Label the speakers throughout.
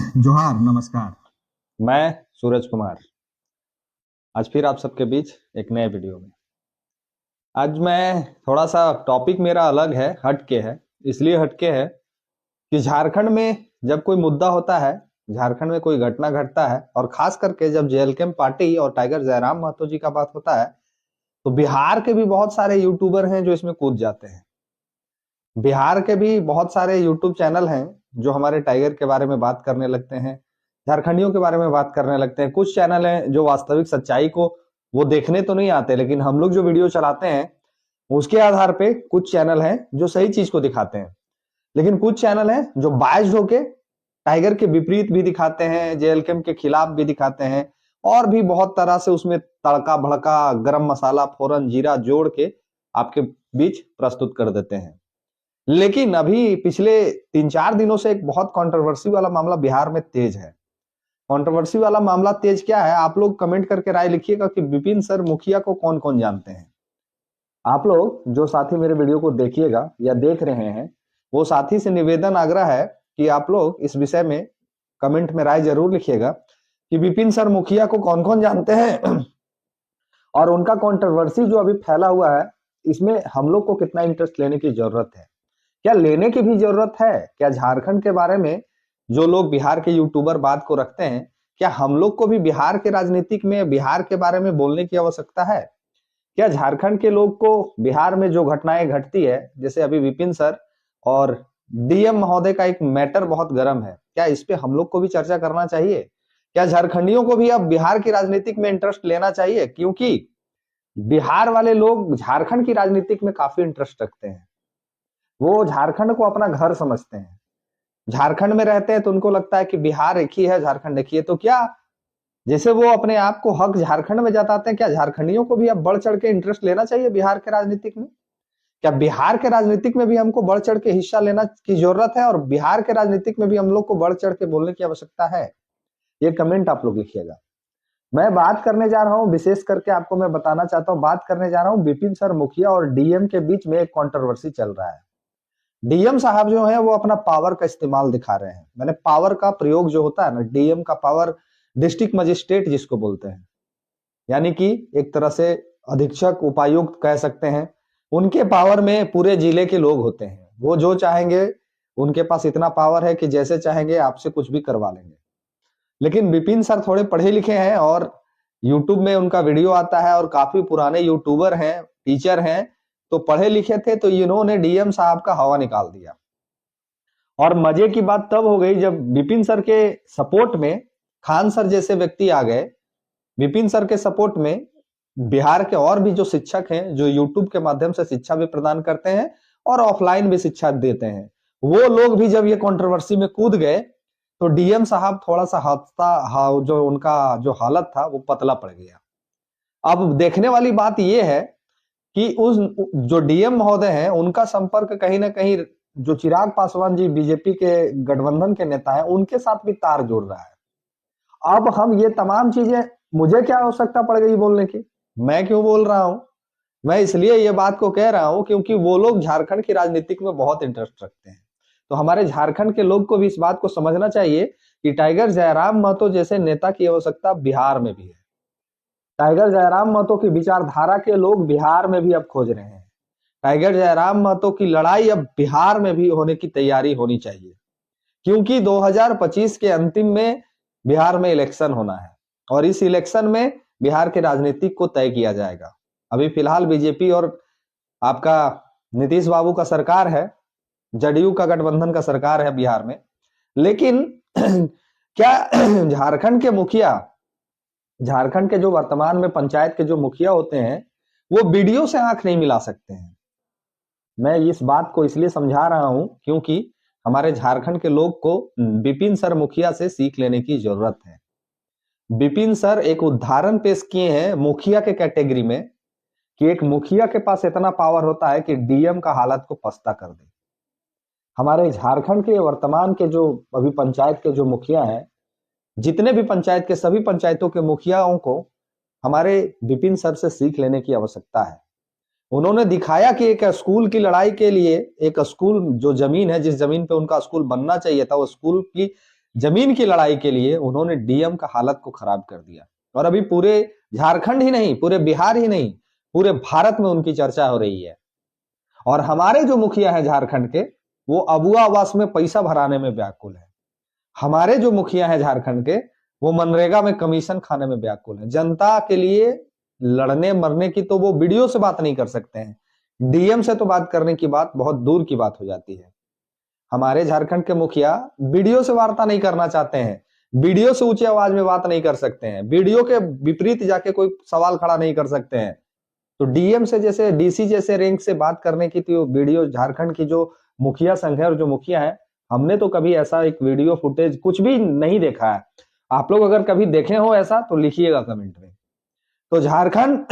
Speaker 1: जोहार, नमस्कार।
Speaker 2: मैं सूरज कुमार आज फिर आप सबके बीच एक नए वीडियो में। आज मैं थोड़ा सा टॉपिक मेरा अलग है, हटके है। इसलिए हटके है कि झारखंड में जब कोई मुद्दा होता है, झारखंड में कोई घटना घटता है और खास करके जब जेएलकेम पार्टी और टाइगर जयराम महतो जी का बात होता है, तो बिहार के भी बहुत सारे यूट्यूबर हैं जो इसमें कूद जाते हैं। बिहार के भी बहुत सारे यूट्यूब चैनल हैं जो हमारे टाइगर के बारे में बात करने लगते हैं, झारखंडियों के बारे में बात करने लगते हैं। कुछ चैनल हैं जो वास्तविक सच्चाई को वो देखने तो नहीं आते, लेकिन हम लोग जो वीडियो चलाते हैं उसके आधार पे कुछ चैनल हैं जो सही चीज को दिखाते हैं। लेकिन कुछ चैनल हैं जो बायस्ड होके टाइगर के विपरीत भी दिखाते हैं, जेएलकेम के खिलाफ भी दिखाते हैं, और भी बहुत तरह से उसमें तड़का भड़का गरम मसाला फोरन जीरा जोड़ के आपके बीच प्रस्तुत कर देते हैं। लेकिन अभी पिछले 3-4 दिनों से एक बहुत कंट्रोवर्सी वाला मामला बिहार में तेज है। कंट्रोवर्सी वाला मामला तेज क्या है, आप लोग कमेंट करके राय लिखिएगा कि विपिन सर मुखिया को कौन कौन जानते हैं। आप लोग जो साथी मेरे वीडियो को देखिएगा या देख रहे हैं, वो साथी से निवेदन आग्रह है कि आप लोग इस विषय में कमेंट में राय जरूर लिखिएगा कि विपिन सर मुखिया को कौन कौन जानते हैं और उनका कंट्रोवर्सी जो अभी फैला हुआ है, इसमें हम लोग को कितना इंटरेस्ट लेने की जरूरत है, क्या लेने की भी जरूरत है। क्या झारखंड के बारे में जो लोग बिहार के यूट्यूबर बात को रखते हैं, क्या हम लोग को भी बिहार के राजनीतिक में बिहार के बारे में बोलने की आवश्यकता है। क्या झारखंड के लोग को बिहार में जो घटनाएं घटती है, जैसे अभी विपिन सर और डीएम महोदय का एक मैटर बहुत गर्म है, क्या इस पे हम लोग को भी चर्चा करना चाहिए। क्या झारखंडियों को भी अब बिहार की राजनीतिक में इंटरेस्ट लेना चाहिए, क्योंकि बिहार वाले लोग झारखंड की राजनीतिक में काफी इंटरेस्ट रखते हैं। वो झारखंड को अपना घर समझते हैं, झारखंड में रहते हैं तो उनको लगता है कि बिहार एक ही है, झारखंड एक ही है। तो क्या जैसे वो अपने आप को हक झारखंड में जताते हैं, क्या झारखंडियों को भी अब बढ़ चढ़ के इंटरेस्ट लेना चाहिए बिहार के राजनीतिक में। क्या बिहार के राजनीतिक में भी हमको बढ़ चढ़ के हिस्सा लेना की जरूरत है, और बिहार के राजनीतिक में भी हम लोग को बढ़ चढ़ के बोलने की आवश्यकता है। ये कमेंट आप लोग लिखिएगा। मैं बात करने जा रहा हूं, विशेष करके आपको मैं बताना चाहता हूं, बात करने जा रहा हूं विपिन सर मुखिया और डीएम के बीच में एक कंट्रोवर्सी चल रहा है। डीएम साहब जो है वो अपना पावर का इस्तेमाल दिखा रहे हैं। मैंने पावर का प्रयोग जो होता है ना, डीएम का पावर, डिस्ट्रिक्ट मजिस्ट्रेट जिसको बोलते हैं, यानी कि एक तरह से अधीक्षक उपायुक्त कह सकते हैं। उनके पावर में पूरे जिले के लोग होते हैं, वो जो चाहेंगे, उनके पास इतना पावर है कि जैसे चाहेंगे आपसे कुछ भी करवा लेंगे। लेकिन विपिन सर थोड़े पढ़े लिखे हैं और यूट्यूब में उनका वीडियो आता है और काफी पुराने यूट्यूबर हैं, टीचर हैं, तो पढ़े लिखे थे, तो इन्होंने डीएम साहब का हवा निकाल दिया। और मजे की बात तब हो गई जब विपिन सर के सपोर्ट में खान सर जैसे व्यक्ति आ गए। विपिन सर के सपोर्ट में बिहार के और भी जो शिक्षक हैं, जो यूट्यूब के माध्यम से शिक्षा भी प्रदान करते हैं और ऑफलाइन भी शिक्षा देते हैं, वो लोग भी जब ये कंट्रोवर्सी में कूद गए, तो डीएम साहब थोड़ा सा जो उनका जो हालत था वो पतला पड़ गया। अब देखने वाली बात ये है कि उस जो डीएम महोदय हैं, उनका संपर्क कहीं ना कहीं जो चिराग पासवान जी बीजेपी के गठबंधन के नेता हैं, उनके साथ भी तार जोड़ रहा है। अब हम ये तमाम चीजें, मुझे क्या आवश्यकता पड़ गई बोलने की, मैं क्यों बोल रहा हूं। मैं इसलिए ये बात को कह रहा हूं क्योंकि वो लोग झारखंड की राजनीतिक में बहुत इंटरेस्ट रखते हैं। तो हमारे झारखंड के लोग को भी इस बात को समझना चाहिए कि टाइगर जयराम महतो जैसे नेता की आवश्यकता बिहार में भी है। टाइगर जयराम महतो की विचारधारा के लोग बिहार में भी अब खोज रहे हैं। टाइगर जयराम महतो की लड़ाई अब बिहार में भी होने की तैयारी होनी चाहिए, क्योंकि 2025 के अंतिम में बिहार में इलेक्शन होना है और इस इलेक्शन में बिहार के राजनीतिक को तय किया जाएगा। अभी फिलहाल बीजेपी और आपका नीतीश बाबू का सरकार है, जदयू का गठबंधन का सरकार है बिहार में। लेकिन क्या झारखंड के मुखिया, झारखंड के जो वर्तमान में पंचायत के जो मुखिया होते हैं, वो वीडियो से आंख नहीं मिला सकते हैं। मैं इस बात को इसलिए समझा रहा हूं क्योंकि हमारे झारखंड के लोग को विपिन सर मुखिया से सीख लेने की जरूरत है। विपिन सर एक उदाहरण पेश किए हैं मुखिया के कैटेगरी में, कि एक मुखिया के पास इतना पावर होता है कि डीएम का हालत को पस्ता कर दे। हमारे झारखंड के वर्तमान के जो अभी पंचायत के जो मुखिया हैं, जितने भी पंचायत के सभी पंचायतों के मुखियाओं को हमारे विपिन सर से सीख लेने की आवश्यकता है। उन्होंने दिखाया कि एक स्कूल की लड़ाई के लिए, एक स्कूल जो जमीन है, जिस जमीन पे उनका स्कूल बनना चाहिए था, वो स्कूल की जमीन की लड़ाई के लिए उन्होंने डीएम का हालत को खराब कर दिया। और अभी पूरे झारखंड ही नहीं, पूरे बिहार ही नहीं, पूरे भारत में उनकी चर्चा हो रही है। और हमारे जो मुखिया हैं झारखंड के, वो अबुआ आवास में पैसा भराने में व्याकुल है। हमारे जो मुखिया हैं झारखंड के, वो मनरेगा में कमीशन खाने में व्याकुल है। जनता के लिए लड़ने मरने की तो वो वीडियो से बात नहीं कर सकते हैं, डीएम से तो बात करने की बात बहुत दूर की बात हो जाती है। हमारे झारखंड के मुखिया वीडियो से वार्ता नहीं करना चाहते हैं, वीडियो से ऊंची आवाज में बात नहीं कर सकते हैं, वीडियो के विपरीत जाके कोई सवाल खड़ा नहीं कर सकते हैं। तो डीएम से जैसे डीसी जैसे रैंक से बात करने की तो वीडियो झारखंड की जो मुखिया संघ है और जो मुखिया है, हमने तो कभी ऐसा एक वीडियो फुटेज कुछ भी नहीं देखा है। आप लोग अगर कभी देखे हो ऐसा तो लिखिएगा कमेंट में। तो झारखंड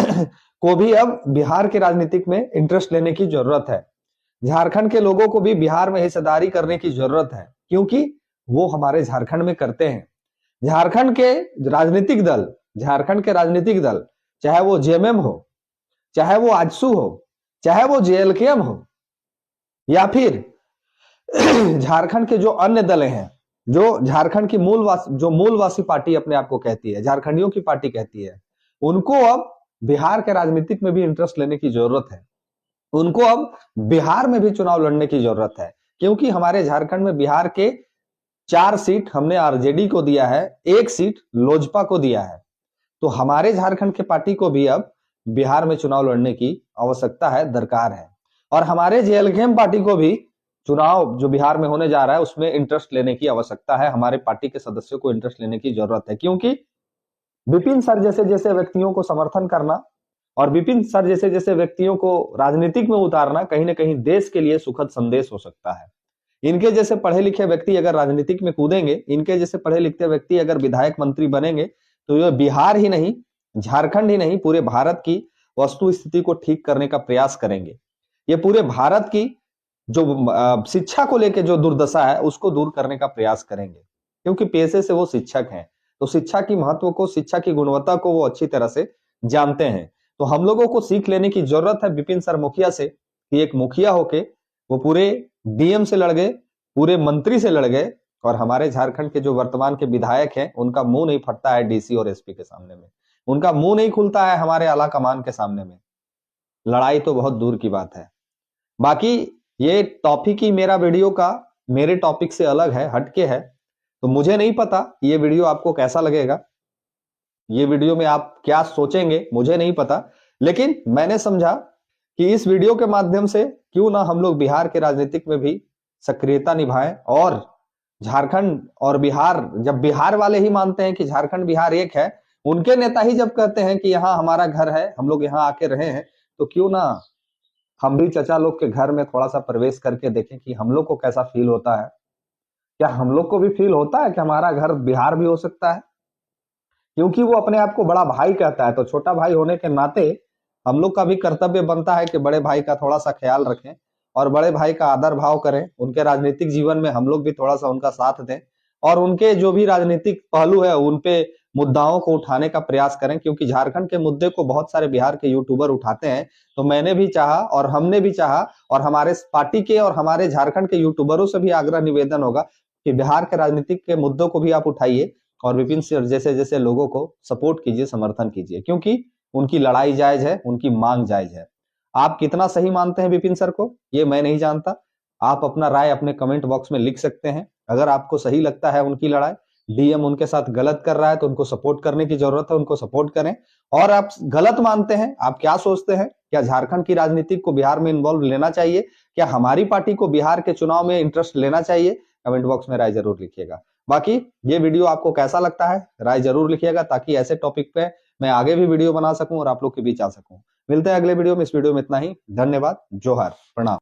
Speaker 2: को भी अब बिहार के राजनीतिक में इंटरेस्ट लेने की जरूरत है। झारखंड के लोगों को भी बिहार में हिस्सेदारी करने की जरूरत है, क्योंकि वो हमारे झारखंड में करते हैं। झारखंड के राजनीतिक दल, चाहे वो जेएमएम हो, चाहे वो आजसू हो, चाहे वो जेएलकेएम हो, या फिर झारखंड के जो अन्य दल हैं, जो झारखंड की मूलवासी पार्टी अपने आप को कहती है, झारखंडियों की पार्टी कहती है, उनको अब बिहार के राजनीतिक में भी इंटरेस्ट लेने की जरूरत है। उनको अब बिहार में भी चुनाव लड़ने की जरूरत है, क्योंकि हमारे झारखंड में बिहार के 4 सीट हमने आरजेडी को दिया है, 1 सीट लोजपा को दिया है। तो हमारे झारखंड के पार्टी को भी अब बिहार में चुनाव लड़ने की आवश्यकता है, दरकार है। और हमारे जेएलकेएम पार्टी को भी चुनाव जो बिहार में होने जा रहा है उसमें इंटरेस्ट लेने की आवश्यकता है। हमारे पार्टी के सदस्यों को इंटरेस्ट लेने की जरूरत है, क्योंकि विपिन सर जैसे व्यक्तियों को समर्थन करना और विपिन सर जैसे व्यक्तियों को राजनीतिक में उतारना कहीं ना कहीं देश के लिए सुखद संदेश हो सकता है। इनके जैसे पढ़े लिखे व्यक्ति अगर राजनीतिक में कूदेंगे, इनके जैसे पढ़े लिखे व्यक्ति अगर विधायक मंत्री बनेंगे, तो ये बिहार ही नहीं, झारखंड ही नहीं, पूरे भारत की वस्तु स्थिति को ठीक करने का प्रयास करेंगे। ये पूरे भारत की जो शिक्षा को लेकर जो दुर्दशा है उसको दूर करने का प्रयास करेंगे, क्योंकि पेशे से वो शिक्षक हैं। तो शिक्षा की महत्व को, शिक्षा की गुणवत्ता को वो अच्छी तरह से जानते हैं। तो हम लोगों को सीख लेने की जरूरत है विपिन सर मुखिया से, कि एक मुखिया होके वो पूरे डीएम से लड़ गए, पूरे मंत्री से लड़ गए, और हमारे झारखंड के जो वर्तमान के विधायक हैं उनका मुंह नहीं फटता है डीसी और एसपी के सामने में, उनका मुंह नहीं खुलता है हमारे आला कमान के सामने में। लड़ाई तो बहुत दूर की बात है। बाकी ये टॉपिक ही मेरा वीडियो का मेरे टॉपिक से अलग है, हटके है। तो मुझे नहीं पता ये वीडियो आपको कैसा लगेगा, ये वीडियो में आप क्या सोचेंगे, मुझे नहीं पता। लेकिन मैंने समझा कि इस वीडियो के माध्यम से क्यों ना हम लोग बिहार के राजनीतिक में भी सक्रियता निभाएं, और झारखंड और बिहार, जब बिहार वाले ही मानते हैं कि झारखंड बिहार एक है, उनके नेता ही जब कहते हैं कि यहाँ हमारा घर है, हम लोग यहाँ आके रहे हैं, तो क्यों ना हम भी चचा लोग के घर में थोड़ा सा प्रवेश करके देखें कि हम लोग को कैसा फील होता है। क्या हम लोग को भी फील होता है कि हमारा घर बिहार भी हो सकता है? क्योंकि वो अपने आप को बड़ा भाई कहता है, तो छोटा भाई होने के नाते हम लोग का भी कर्तव्य बनता है कि बड़े भाई का थोड़ा सा ख्याल रखें और बड़े भाई का आदर भाव करें। उनके राजनीतिक जीवन में हम लोग भी थोड़ा सा उनका साथ दें, और उनके जो भी राजनीतिक पहलू है उन पे मुद्दाओं को उठाने का प्रयास करें, क्योंकि झारखंड के मुद्दे को बहुत सारे बिहार के यूट्यूबर उठाते हैं। तो मैंने भी चाहा और हमने भी चाहा, और हमारे पार्टी के और हमारे झारखंड के यूट्यूबरों से भी आग्रह निवेदन होगा कि बिहार के राजनीतिक के मुद्दों को भी आप उठाइए और विपिन सर जैसे लोगों को सपोर्ट कीजिए, समर्थन कीजिए, क्योंकि उनकी लड़ाई जायज है, उनकी मांग जायज है। आप कितना सही मानते हैं विपिन सर को, ये मैं नहीं जानता। आप अपना राय अपने कमेंट बॉक्स में लिख सकते हैं। अगर आपको सही लगता है उनकी लड़ाई, डीएम उनके साथ गलत कर रहा है, तो उनको सपोर्ट करने की जरूरत है, उनको सपोर्ट करें। और आप गलत मानते हैं, आप क्या सोचते हैं, क्या झारखंड की राजनीति को बिहार में इन्वॉल्व लेना चाहिए, क्या हमारी पार्टी को बिहार के चुनाव में इंटरेस्ट लेना चाहिए? कमेंट बॉक्स में राय जरूर लिखिएगा। बाकी ये वीडियो आपको कैसा लगता है, राय जरूर लिखिएगा, ताकि ऐसे टॉपिक पे मैं आगे भी वीडियो बना सकूं और आप लोग के बीच आ सकूं। मिलते हैं अगले वीडियो में। इस वीडियो में इतना ही। धन्यवाद, जोहार, प्रणाम।